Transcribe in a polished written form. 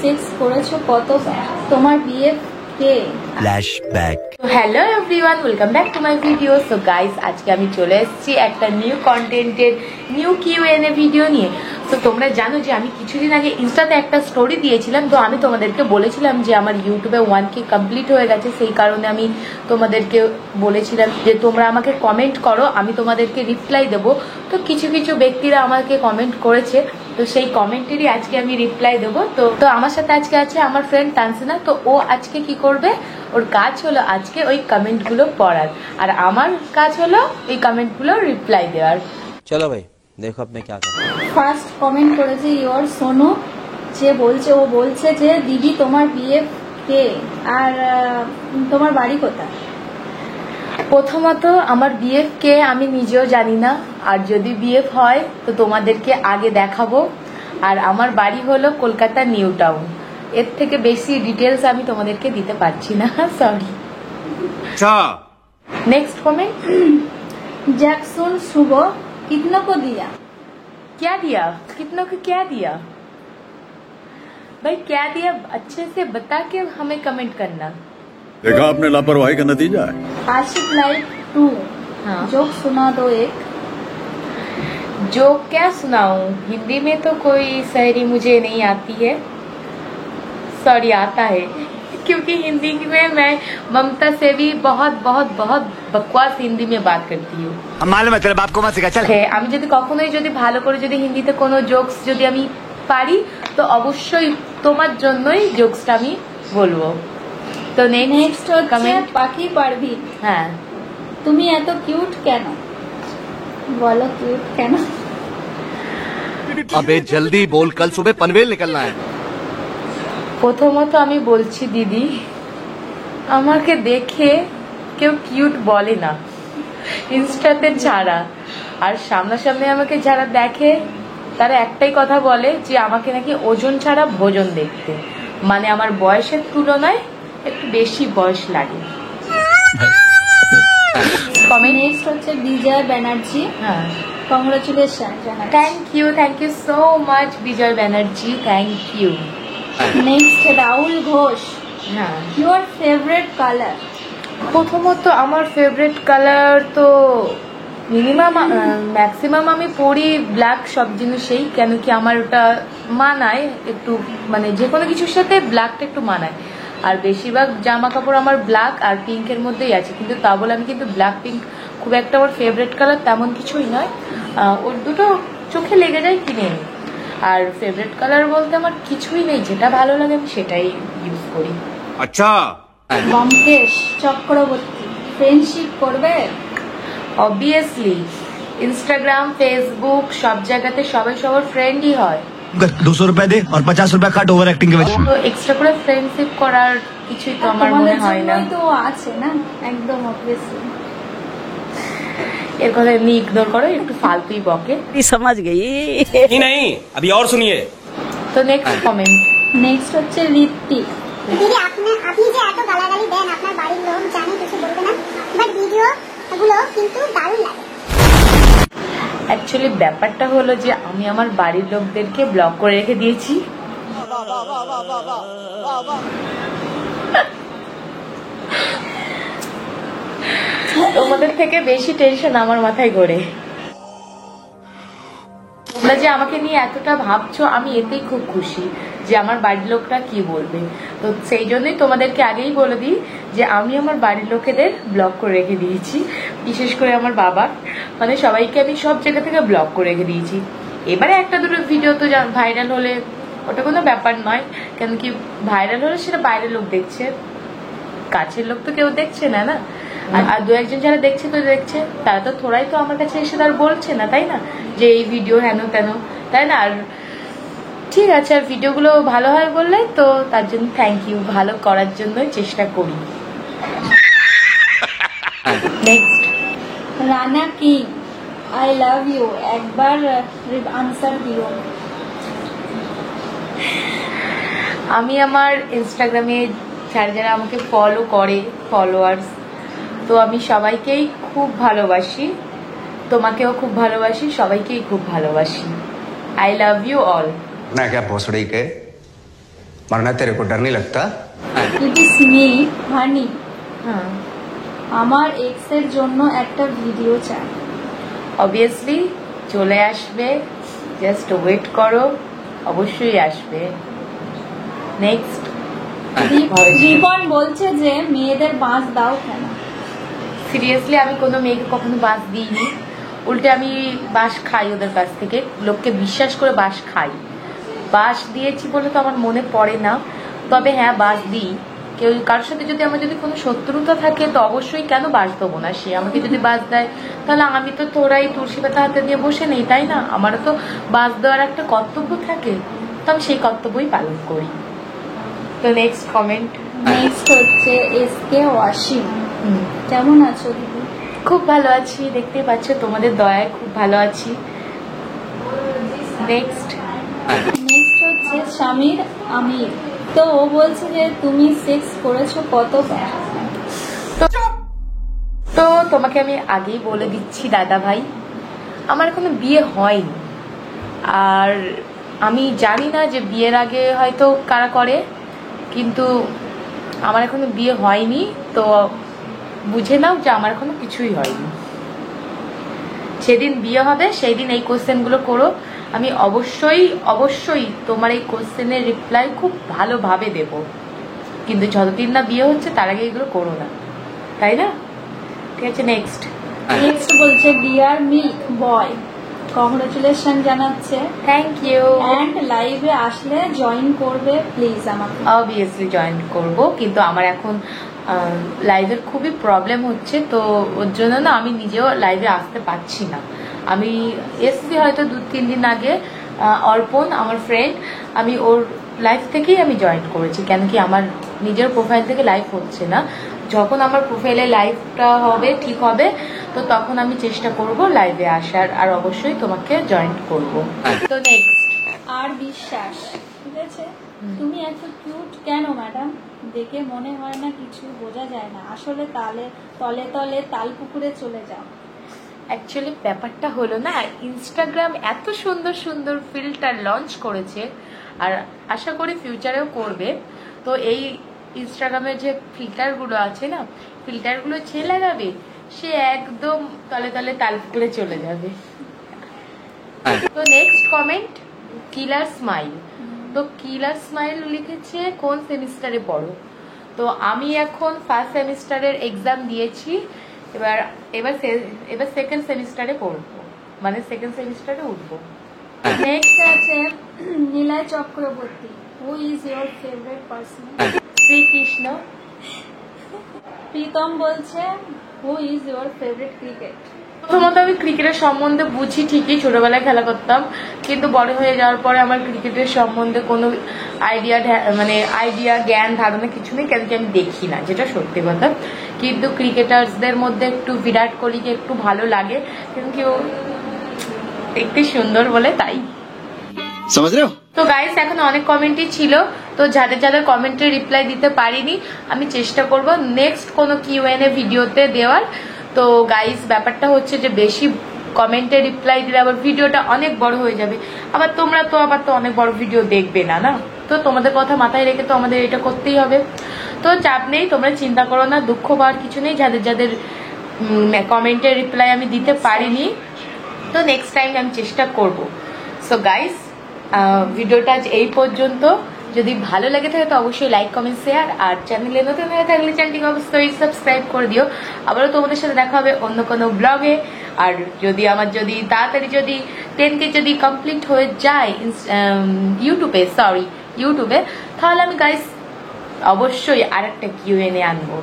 Sex করেছো কতবার? তোমার বিয়ে কে? Flashback. Hello everyone, welcome back to my video. So guys, আজকে আমি চলে এসেছি একটা নিউ কন্টেন্টের নিউ কিউএনএ ভিডিও নিয়ে। তো তোমরা জানো যে আমি কিছুদিন আগে ইনস্টাতে একটা স্টোরি দিয়েছিলাম। তো আমি তোমাদেরকে বলেছিলাম যে আমার ইউটিউবে 1K কমপ্লিট হয়ে গেছে। সেই কারণে আমি তোমাদেরকে বলেছিলাম যে তোমরা আমাকে কমেন্ট করো, আমি তোমাদেরকে রিপ্লাই দেবো। তো কিছু কিছু ব্যক্তিরা আমাকে কমেন্ট করেছে, তো সেই কমেন্টেরই আজকে আমি রিপ্লাই দেবো। তো আমার সাথে আজকে আছে আমার ফ্রেন্ড তানসিনা। তো ও আজকে কি করবে, ওর কাজ হলো আজকে ওই কমেন্টগুলো পড়ার, আর আমার কাজ হলো ওই কমেন্টগুলো রিপ্লাই দেওয়ার। চলো ভাই, দেখো আপনি কি করতে। ফার্স্ট কমেন্ট করেছে ইওর সোনু, ও বলছে যে দিদি তোমার বিয়ে কে আর তোমার বাড়ি কোথায়? প্রথমত আমার বিএফ কে আমি নিজেও জানি না, আর যদি বিএফ হয় তো তোমাদেরকে আগে দেখাবো। আর আমার বাড়ি হলো কলকাতা নিউ টাউন। এর থেকে বেশি ডিটেলস আমি তোমাদেরকে দিতে পারছি না, সরি। Next comment. जैक्सन शुभ कितनों को दिया? क्या दिया? कितनों को क्या दिया? भाई क्या दिया अच्छे से बता के हमें कमेंट करना। देखा आपने लापरवाही का नतीजा है। आशिक लाइफ 2 हाँ। जोक सुना दो एक। जो क्या सुनाऊं, हिंदी में तो कोई शायरी मुझे नहीं आती है, सॉरी आता है क्योंकि हिंदी में मैं ममता से भी बहुत बहुत बहुत बकवास हिंदी में बात करती हूँ। मालूम है तेरे बाप को मत सिखा चल। আমি যদি কখনোই যদি ভালো করে যদি হিন্দিতে কোনো জোকস যদি আমি পারি তো অবশ্যই তোমার জন্যই জোকসটা আমি বলবো। তো নেক্সট কমেন্ট পাখি পারবি। হ্যাঁ, তুমি এত কিউট কেন? বলো কিউট কেন? अबे जल्दी बोल, कल सुबह पनवेल निकलना है। প্রথমত আমি বলছি দিদি, আমাকে দেখে কেউ কিউট বলে না ইনস্টাতে ছাড়া, আর সামনাসামনি আমাকে যারা দেখে তারা একটাই কথা বলে যে আমাকে নাকি ওজন ছাড়া ভোজন দেখতে, মানে আমার বয়সের তুলনায় একটু বেশি বয়স লাগে। কমেন্ট নেক্সট হচ্ছে বিজয় ব্যানার্জি। হ্যাঁ, congratulation. Thank you so much Bijoy Banerjee, thank you. Next Rahul Ghosh. হ্যাঁ, ইউর ফেভারিট কালার? প্রথমত আমার ফেভারিট কালার তো ম্যাক্সিমাম আমি পরি ব্ল্যাক সব জিনিসেই, কেন কি আমার ওটা মানায় একটু, মানে যে কোনো কিছুর সাথে ব্ল্যাকটা একটু মানায়। আর বেশিরভাগ জামা কাপড় আমার ব্ল্যাক আর পিঙ্কের মধ্যেই আছে, কিন্তু তা বলে আমি কিন্তু ব্ল্যাক পিঙ্ক খুব একটা আমার ফেভারিট কালার তেমন কিছুই নয়। ওর দুটো চোখে লেগে যায় কিনে নিই। আর ফেভারিট কালার বলতে আমার কিছুই নেই, যেটা ভালো লাগে আমি সেটাই ইউজ করি। अच्छा ব্যোমকেশ চক্রবর্তী ফ্রেন্ডশিপ করবে? অবভিয়াসলি ইনস্টাগ্রাম ফেসবুক সব জায়গাতে সবাই সবার ফ্রেন্ডই হয়। 200 रुपए दे और 50 रुपए काट ओवर एक्टिंग के वजह। তো এক্সট্রা করে ফ্রেন্ডশিপ করার কিছুই তো আমার মনে হয় না। তো আছে না, একদম অবভিয়াসলি। এর কথা এমনি ইগনোর করো, একটু ফালতুই বকে। समझ गई। नहीं अभी और सुनिए। তো নেক্সট কমেন্ট। নেক্সট হচ্ছে ঋত্বিক। দিদি আপনি যে এত গালাগালি দেন আপনার বাড়ির লোক জানে কিছু বলবে না, বাট ভিডিও গুলো কিন্তু দারুণ লাগে। অ্যাকচুয়ালি ব্যাপারটা হলো যে আমি আমার বাড়ির লোকদেরকে ব্লক করে রেখে দিয়েছি। তোমাদের থেকে বেশি টেনশন আমার মাথায় ঘোরে। তোমরা যে আমাকে নিয়ে এতটা ভাবছো, আমি এতেই খুব খুশি যে আমার বাড়ির লোকরা কি বলবে। তো সেই জন্যই তোমাদেরকে আগেই বলে দিই যে আমি আমার বাড়ির লোকেদের ব্লক করে রেখে দিয়েছি, বিশেষ করে আমার বাবা, মানে সবাইকে আমি সব জায়গা থেকে ব্লক করে রেখে দিয়েছি। এবারে একটা দুটো ভিডিও তো ভাইরাল হলে ওটা কোনো ব্যাপার নয়, কেন কি ভাইরাল হলে সেটা বাইরের লোক দেখছে, কাছের লোক তো কেউ দেখছে না না। আর দু একজন যারা দেখছে তো দেখছে, তারা তো থোড়াই তো আমার কাছে এসে তার বলছে না, তাই না, যে এই ভিডিও হেন তেন, তাই না। আর ঠিক আছে, আর ভিডিওগুলো ভালো হয় বললে তো তার জন্য থ্যাংক ইউ, ভালো করার জন্যই চেষ্টা করি। Next Rana king I love you, একবার আনসার দিও। আমি আমার ইনস্টাগ্রামে যারা যারা আমাকে ফলো করে ফলোয়ার্স, তো আমি সবাইকেই খুব ভালোবাসি, তোমাকেও খুব ভালোবাসি, সবাইকেই খুব ভালোবাসি। I love you all. ना क्या भोसड़ी के वरना तेरे को डर नहीं लगता? ইট ইজ মি হানি। হ্যাঁ, আমার এক্সের জন্য একটা ভিডিও চাই। অবভিয়াসলি চলে আসবে, জাস্ট ওয়েট করো, অবশ্যই আসবে। নেক্সট, রিপন বলছে যে মেয়েদের বাঁশ দাও কেন? সিরিয়াসলি আমি কোনো মেয়েকে কখনো বাস দিইনি, উল্টে আমি বাস খাই ওদের কাছ থেকে, লোককে বিশ্বাস করে বাস খাই। বাস দিয়েছি বলে তো আমার মনে পড়ে না, তবে হ্যাঁ বাস দিই। কেউ কারোর সাথে যদি আমার যদি কোনো শত্রুতা থাকে তো অবশ্যই কেন বাস দেবো না, সে আমাকে যদি বাস দেয় তাহলে আমি তো তোরাই তুলসী পাতা হাতে দিয়ে বসে নেই, তাই না? আমারও তো বাস দেওয়ার একটা কর্তব্য থাকে, তো আমি সেই কর্তব্যই পালন করি। তো নেক্সট কমেন্ট। নেক্সট হচ্ছে এসকে ওয়াসিম। কেমন আছো দিদি? খুব ভালো আছি, দেখতে পাচ্ছ তোমাদের দয়ায় খুব ভালো আছি। নেক্সট নেক্সট হচ্ছে সমীর আমির। তো ও বলছে যে তুমি সেক্স করেছো কতবার? তো তোমাকে আমি আগেই বলে দিচ্ছি দাদা ভাই, আমার এখনো বিয়ে হয়নি, আর আমি জানি না যে বিয়ের আগে হয়তো কারা করে, কিন্তু আমার এখনো বিয়ে হয়নি, তো বুঝে নাও যে আমার এখনো কিছুই হয়নি। সেদিন বিয়ে হবে সেই দিন এই কোশ্চেনগুলো করো, আমি অবশ্যই অবশ্যই তোমার এই কোশ্চেনের রিপ্লাই খুব ভালোভাবে দেব, কিন্তু যতদিন না বিয়ে হচ্ছে তার আগে এগুলো করো না, তাই না? ঠিক আছে, নেক্সট। নেক্সট বলছে ডিয়ার মিল্ক বয়, কংগ্রেচুলেশন জানাচ্ছে, থ্যাংক ইউ। অ্যান্ড লাইভে আসলে জয়েন করবে প্লিজ আমাকে। অবভিয়াসলি জয়েন করব, কিন্তু আমার এখন লাইভের খুবই প্রবলেম হচ্ছে, তো ওর জন্য না আমি নিজেও লাইভে আসতে পারছি না। আমি এসছি হয়তো 2-3 দিন আগে, অর্পণ আমার ফ্রেন্ড, আমি ওর লাইভ থেকেই আমি জয়েন করেছি, কেন কি আমার নিজের প্রোফাইল থেকে লাইভ হচ্ছে না। যখন আমার প্রোফাইলে লাইভটা হবে, ঠিক হবে, তো তখন আমি চেষ্টা করব লাইভে আসার, আর অবশ্যই তোমাকে জয়েন করব। তো নেক্সট, আর বিশ্বাস, ঠিক আছে, তুমি এত কিউট কেন ম্যাডাম? দেখে মনে হয় না কিছু বোঝা যায় না, আসলে তলে তলে তাল পুকুরে চলে যাও। অ্যাকচুয়ালি ব্যাপারটা হলো না, ইনস্টাগ্রাম এত সুন্দর সুন্দর ফিল্টার লঞ্চ করেছে, আর আশা করি ফিউচারেও করবে। তো এই ইনস্টাগ্রামের যে ফিল্টারগুলো আছে না, ফিল্টারগুলো যে লাগাবে সে একদম তলে তলে তাল পুকুরে চলে যাবে। তো নেক্সট কমেন্ট, কিলার স্মাইল। তো কিলার স্মাইল লিখেছে কোন সেমিস্টারে পড়ো? তো আমি এখন ফার্স্ট সেমিস্টারের এক্সাম দিয়েছি, এবার সেকেন্ড সেমিস্টারে পড়বো, মানে সেকেন্ড সেমিস্টারে উঠবো। নেক্সট আছে Nilay Chakraborty, who is your favourite person? Srikrishna. Pritam বলছে who is your favourite cricket? প্রথমত আমি ক্রিকেটের সম্বন্ধে বুঝি ঠিকই, ছোটবেলায় খেলা করতাম, কিন্তু বড় হয়ে যাওয়ার পরে আমার ক্রিকেটের সম্বন্ধে কোনো আইডিয়া জ্ঞান ধারণা কিছু নেই, কেন কি আমি দেখি না, যেটা সত্যি কথা। কিন্তু ক্রিকেটার্সদের মধ্যে একটু বিরাট কোহলিকে একটু ভালো লাগে, কিন্তু ও দেখতে সুন্দর বলে, তাই। समझ रहे हो? তো গাইস এখন অনেক কমেন্টই ছিল, তো যাদের যাদের কমেন্টে রিপ্লাই দিতে পারিনি আমি চেষ্টা করব নেক্সট কোনো কিউএনএ ভিডিওতে দেওয়ার। তো গাইস ব্যাপারটা হচ্ছে যে বেশি কমেন্টে রিপ্লাই দিলে আবার ভিডিওটা অনেক বড় হয়ে যাবে, আবার তোমরা তো অনেক বড় ভিডিও দেখবে না, না? তো তোমাদের কথা মাথায় রেখে তো আমাদের এটা করতেই হবে। তো চাপ নেই, তোমরা চিন্তা করো না, দুঃখ পাওয়ার কিছু নেই যাদের যাদের কমেন্টে রিপ্লাই আমি দিতে পারিনি। তো নেক্সট টাইম আমি চেষ্টা করব। সো গাইস ভিডিওটা আজ এই পর্যন্ত, যদি ভালো লাগে থাকে তো অবশ্যই লাইক কমেন্ট শেয়ার, আর চ্যানেলে নতুন হয়ে থাকলে চ্যানেলটিকে অবশ্যই সাবস্ক্রাইব করে দিও। আবারও তোমাদের সাথে দেখা হবে অন্য কোনো ব্লগে, আর যদি তাড়াতাড়ি যদি 10K যদি কমপ্লিট হয়ে যায় ইউটিউবে, তাহলে আমি গাইস অবশ্যই আরেকটা কিউএনএ আনবো।